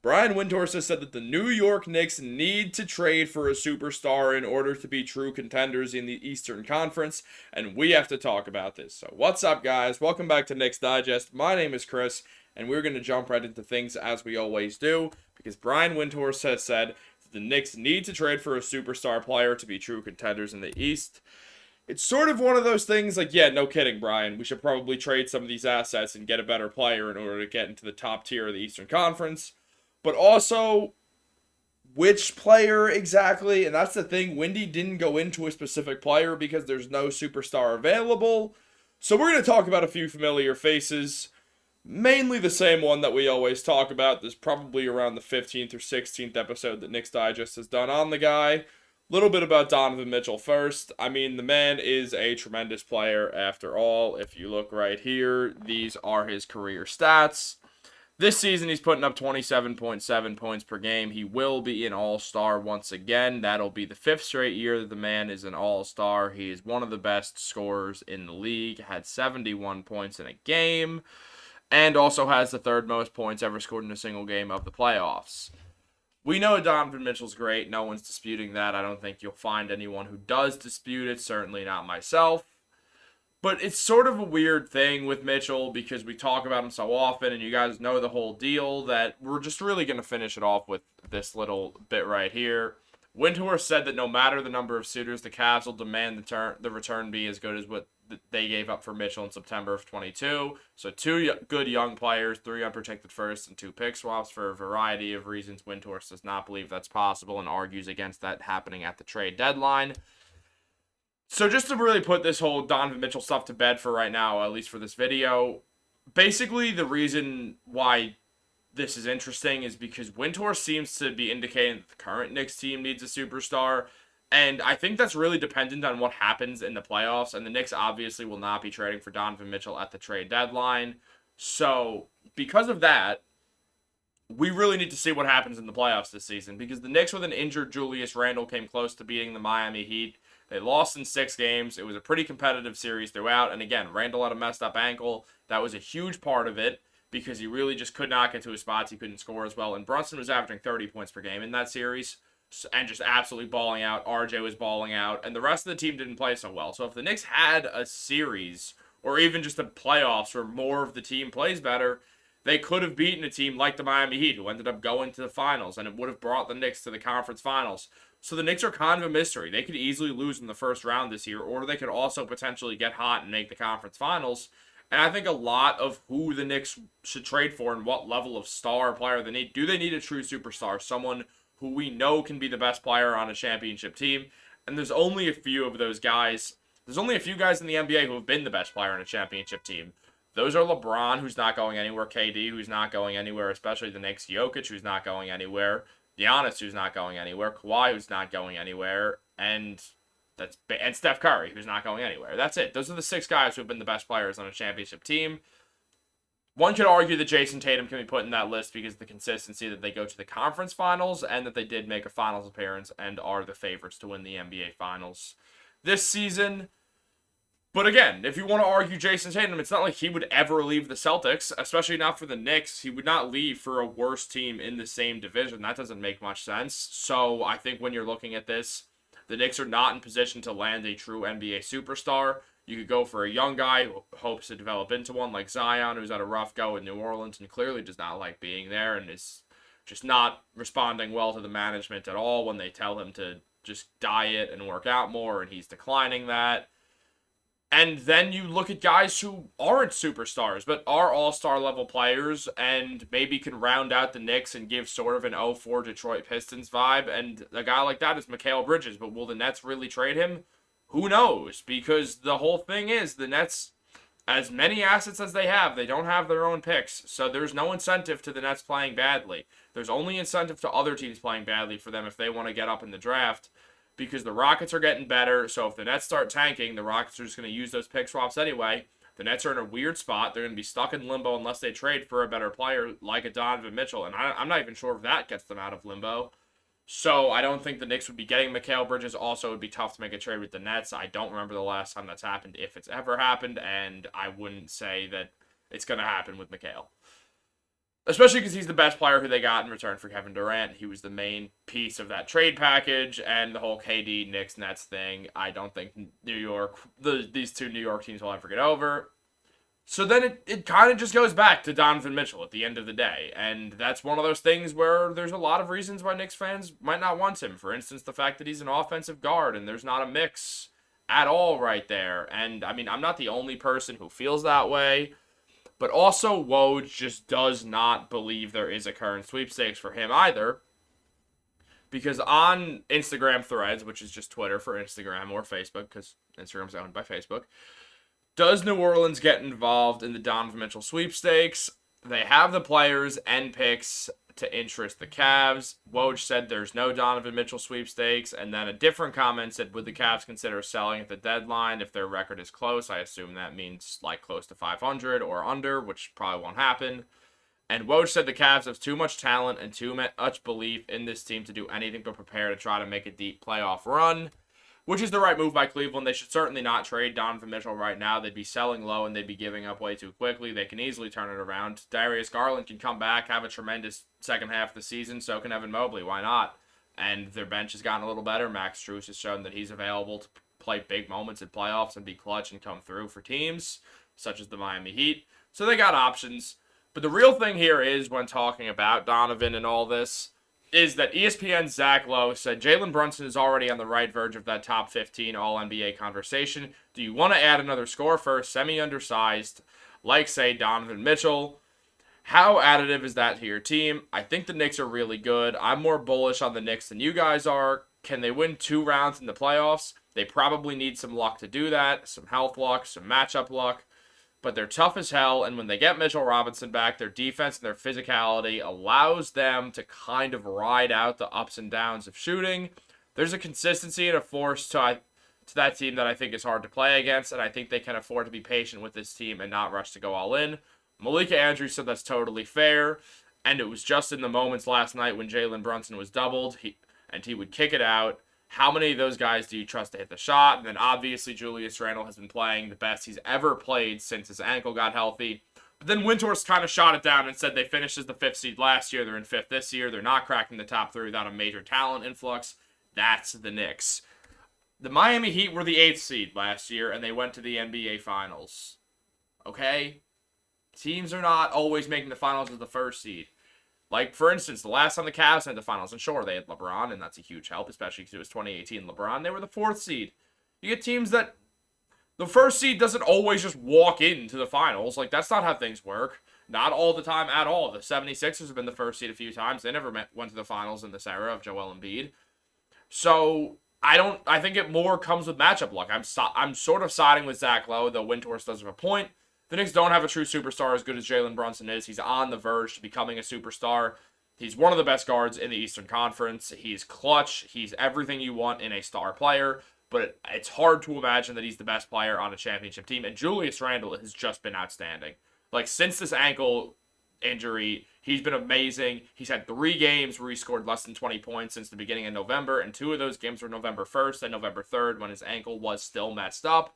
Brian Windhorst has said that the New York Knicks need to trade for a superstar in order to be true contenders in the Eastern Conference, and we have to talk about this. So, what's up, guys? Welcome back to Knicks Digest. My name is Chris, and we're going to jump right into things as we always do, because Brian Windhorst has said that the Knicks need to trade for a superstar player to be true contenders in the East. It's sort of one of those things like, yeah, no kidding, Brian. We should probably trade some of these assets and get a better player in order to get into the top tier of the Eastern Conference. But also, which player exactly? And that's the thing. Windy didn't go into a specific player because there's no superstar available. So we're going to talk about a few familiar faces. Mainly the same one that we always talk about. There's probably around the 15th or 16th episode that Knicks Digest has done on the guy. Little bit about Donovan Mitchell first. I mean, the man is a tremendous player after all. If you look right here, these are his career stats. This season, he's putting up 27.7 points per game. He will be an all-star once again. That'll be the 5th straight year that the man is an all-star. He is one of the best scorers in the league. Had 71 points in a game. And also has the 3rd most points ever scored in a single game of the playoffs. We know Donovan Mitchell's great. No one's disputing that. I don't think you'll find anyone who does dispute it. Certainly not myself. But it's sort of a weird thing with Mitchell because we talk about him so often and you guys know the whole deal that we're just really going to finish it off with this little bit right here. Windhorst said that no matter the number of suitors, the Cavs will demand the return be as good as what they gave up for Mitchell in September of 22. So 2 good young players, 3 unprotected firsts, and 2 pick swaps for a variety of reasons. Windhorst does not believe that's possible and argues against that happening at the trade deadline. So just to really put this whole Donovan Mitchell stuff to bed for right now, at least for this video, basically the reason why this is interesting is because Windhorst seems to be indicating that the current Knicks team needs a superstar. And I think that's really dependent on what happens in the playoffs. And the Knicks obviously will not be trading for Donovan Mitchell at the trade deadline. So because of that, we really need to see what happens in the playoffs this season. Because the Knicks with an injured Julius Randle came close to beating the Miami Heat. They lost in 6 games. It was a pretty competitive series throughout. And again, Randle had a messed up ankle. That was a huge part of it because he really just could not get to his spots. He couldn't score as well. And Brunson was averaging 30 points per game in that series and just absolutely balling out. RJ was balling out. And the rest of the team didn't play so well. So if the Knicks had a series or even just a playoffs where more of the team plays better, they could have beaten a team like the Miami Heat who ended up going to the finals. And it would have brought the Knicks to the conference finals. So the Knicks are kind of a mystery. They could easily lose in the first round this year, or they could also potentially get hot and make the conference finals. And I think a lot of who the Knicks should trade for and what level of star player they need. Do they need a true superstar? Someone who we know can be the best player on a championship team. And there's only a few of those guys. There's only a few guys in the NBA who have been the best player on a championship team. Those are LeBron, who's not going anywhere, KD, who's not going anywhere, especially the Knicks, Jokic, who's not going anywhere, Giannis, who's not going anywhere, Kawhi, who's not going anywhere, and Steph Curry, who's not going anywhere. That's it. Those are the 6 guys who have been the best players on a championship team. One could argue that Jason Tatum can be put in that list because of the consistency that they go to the conference finals and that they did make a finals appearance and are the favorites to win the NBA finals this season. But again, if you want to argue Jason Tatum, it's not like he would ever leave the Celtics, especially not for the Knicks. He would not leave for a worse team in the same division. That doesn't make much sense. So I think when you're looking at this, the Knicks are not in position to land a true NBA superstar. You could go for a young guy who hopes to develop into one like Zion, who's had a rough go in New Orleans and clearly does not like being there and is just not responding well to the management at all when they tell him to just diet and work out more, and he's declining that. And then you look at guys who aren't superstars, but are all-star level players and maybe can round out the Knicks and give sort of an 0-4 Detroit Pistons vibe. And a guy like that is Mikal Bridges. But will the Nets really trade him? Who knows? Because the whole thing is the Nets, as many assets as they don't have their own picks. So there's no incentive to the Nets playing badly. There's only incentive to other teams playing badly for them if they want to get up in the draft. Because the Rockets are getting better, so if the Nets start tanking, the Rockets are just going to use those pick swaps anyway. The Nets are in a weird spot. They're going to be stuck in limbo unless they trade for a better player like a Donovan Mitchell, and I'm not even sure if that gets them out of limbo. So I don't think the Knicks would be getting Mikal Bridges. Also, it would be tough to make a trade with the Nets. I don't remember the last time that's happened, if it's ever happened, and I wouldn't say that it's going to happen with Mikal. Especially because he's the best player who they got in return for Kevin Durant. He was the main piece of that trade package and the whole KD Knicks Nets thing. I don't think these two New York teams will ever get over. So then it kind of just goes back to Donovan Mitchell at the end of the day. And that's one of those things where there's a lot of reasons why Knicks fans might not want him. For instance, the fact that he's an offensive guard and there's not a mix at all right there. And I mean, I'm not the only person who feels that way. But also, Woj just does not believe there is a current sweepstakes for him either. Because on Instagram threads, which is just Twitter for Instagram or Facebook, because Instagram's owned by Facebook, does New Orleans get involved in the Donovan Mitchell sweepstakes? They have the players and picks to interest the Cavs. Woj said there's no Donovan Mitchell sweepstakes, and then a different comment said, would the Cavs consider selling at the deadline if their record is close? I assume that means like close to 500 or under, which probably won't happen. And Woj said the Cavs have too much talent and too much belief in this team to do anything but prepare to try to make a deep playoff run, which is the right move by Cleveland. They should certainly not trade Donovan Mitchell right now. They'd be selling low and they'd be giving up way too quickly. They can easily turn it around. Darius Garland can come back, have a tremendous second half of the season. So can Evan Mobley. Why not? And their bench has gotten a little better. Max Strus has shown that he's available to play big moments in playoffs and be clutch and come through for teams such as the Miami Heat. So they got options. But the real thing here is, when talking about Donovan and all this, is that ESPN's Zach Lowe said Jalen Brunson is already on the right verge of that top 15 All-NBA conversation. Do you want to add another scorer first, semi-undersized, like, say, Donovan Mitchell? How additive is that to your team? I think the Knicks are really good. I'm more bullish on the Knicks than you guys are. Can they win 2 rounds in the playoffs? They probably need some luck to do that, some health luck, some matchup luck. But they're tough as hell, and when they get Mitchell Robinson back, their defense and their physicality allows them to kind of ride out the ups and downs of shooting. There's a consistency and a force to that team that I think is hard to play against, and I think they can afford to be patient with this team and not rush to go all in. Malika Andrews said that's totally fair, and it was just in the moments last night when Jalen Brunson was doubled, he would kick it out. How many of those guys do you trust to hit the shot? And then obviously Julius Randle has been playing the best he's ever played since his ankle got healthy. But then Windhorst kind of shot it down and said they finished as the 5th seed last year. They're in 5th this year. They're not cracking the top 3 without a major talent influx. That's the Knicks. The Miami Heat were the 8th seed last year, and they went to the NBA Finals. Okay? Teams are not always making the finals as the 1st seed. Like, for instance, the last time the Cavs made the finals, and sure, they had LeBron, and that's a huge help, especially because it was 2018 LeBron. They were the 4th seed. You get teams that the 1st seed doesn't always just walk into the finals. Like, that's not how things work. Not all the time at all. The 76ers have been the 1st seed a few times. They never went to the finals in this era of Joel Embiid. So, I think it more comes with matchup luck. I'm sort of siding with Zach Lowe, though Windhorst does have a point. The Knicks don't have a true superstar as good as Jalen Brunson is. He's on the verge to becoming a superstar. He's one of the best guards in the Eastern Conference. He's clutch. He's everything you want in a star player. But it's hard to imagine that he's the best player on a championship team. And Julius Randle has just been outstanding. Like, since this ankle injury, he's been amazing. He's had 3 games where he scored less than 20 points since the beginning of November. And 2 of those games were November 1st and November 3rd when his ankle was still messed up.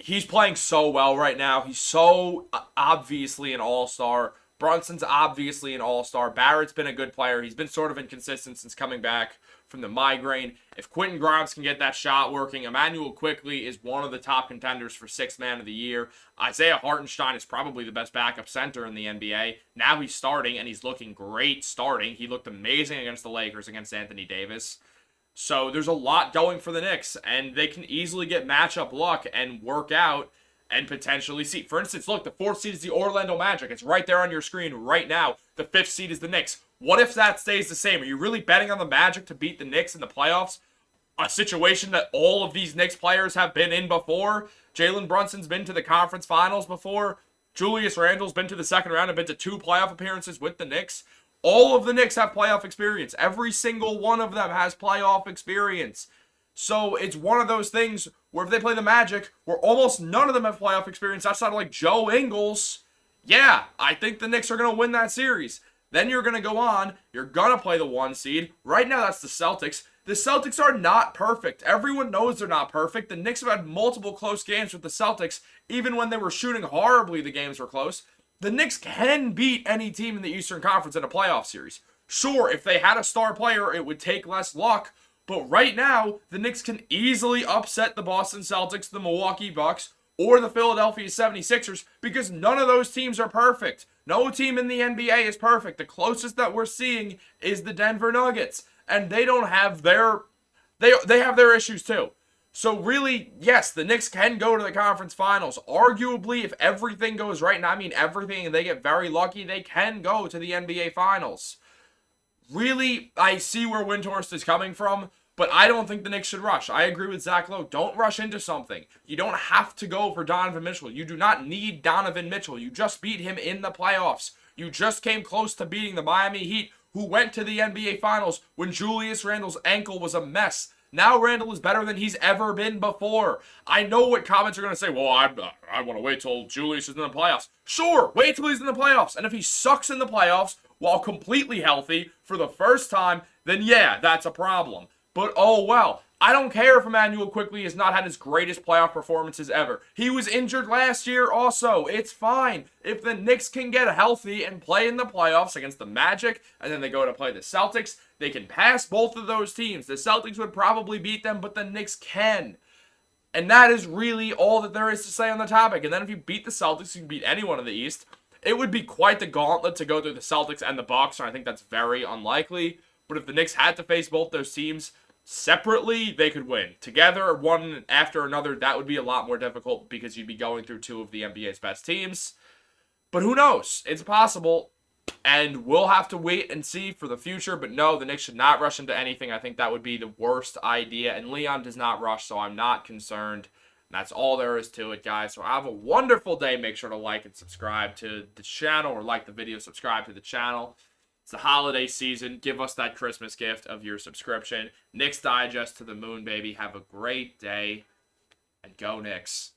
He's playing so well right now. He's so obviously an all-star. Brunson's obviously an all-star. Barrett's been a good player. He's been sort of inconsistent since coming back from the migraine. If Quentin Grimes can get that shot working, Emmanuel Quickley is one of the top contenders for 6th man of the year. Isaiah Hartenstein is probably the best backup center in the NBA. Now he's starting, and he's looking great starting. He looked amazing against the Lakers, against Anthony Davis. So there's a lot going for the Knicks, and they can easily get matchup luck and work out and potentially see. For instance, look, the 4th seed is the Orlando Magic. It's right there on your screen right now. The 5th seed is the Knicks. What if that stays the same? Are you really betting on the Magic to beat the Knicks in the playoffs? A situation that all of these Knicks players have been in before. Jalen Brunson's been to the conference finals before. Julius Randle's been to the 2nd round and been to 2 playoff appearances with the Knicks. All of the Knicks have playoff experience. Every single one of them has playoff experience. So it's one of those things where if they play the Magic, where almost none of them have playoff experience outside of like Joe Ingles, yeah, I think the Knicks are going to win that series. Then you're going to go on. You're going to play the 1 seed. Right now, that's the Celtics. The Celtics are not perfect. Everyone knows they're not perfect. The Knicks have had multiple close games with the Celtics. Even when they were shooting horribly, the games were close. the Knicks can beat any team in the Eastern Conference in a playoff series. Sure, if they had a star player, it would take less luck. But right now, the Knicks can easily upset the Boston Celtics, the Milwaukee Bucks, or the Philadelphia 76ers because none of those teams are perfect. No team in the NBA is perfect. The closest that we're seeing is the Denver Nuggets. And they don't have they have their issues too. So really, yes, the Knicks can go to the conference finals. Arguably, if everything goes right, and I mean everything, and they get very lucky, they can go to the NBA finals. Really, I see where Windhorst is coming from, but I don't think the Knicks should rush. I agree with Zach Lowe. Don't rush into something. You don't have to go for Donovan Mitchell. You do not need Donovan Mitchell. You just beat him in the playoffs. You just came close to beating the Miami Heat, who went to the NBA Finals when Julius Randle's ankle was a mess. Now Randle is better than he's ever been before. I know what comments are going to say, well, I want to wait till Julius is in the playoffs. Sure, wait till he's in the playoffs. And if he sucks in the playoffs while completely healthy for the first time, then yeah, that's a problem. But oh well. I don't care if Emmanuel Quickley has not had his greatest playoff performances ever. He was injured last year also. It's fine. If the Knicks can get healthy and play in the playoffs against the Magic, and then they go to play the Celtics, they can pass both of those teams. The Celtics would probably beat them, but the Knicks can. And that is really all that there is to say on the topic. And then if you beat the Celtics, you can beat anyone in the East. It would be quite the gauntlet to go through the Celtics and the Bucks, and I think that's very unlikely. But if the Knicks had to face both those teams separately, they could win. Together, one after another, that would be a lot more difficult because you'd be going through two of the NBA's best teams. But who knows? It's possible, and we'll have to wait and see for the future. But no, the Knicks should not rush into anything. I think that would be the worst idea, and Leon does not rush, so I'm not concerned. That's all there is to it, guys. So have a wonderful day. Make sure to like and subscribe to the channel, or like the video, subscribe to the channel. It's the holiday season. Give us that Christmas gift of your subscription. Knicks Digest to the moon, baby. Have a great day, and go Knicks.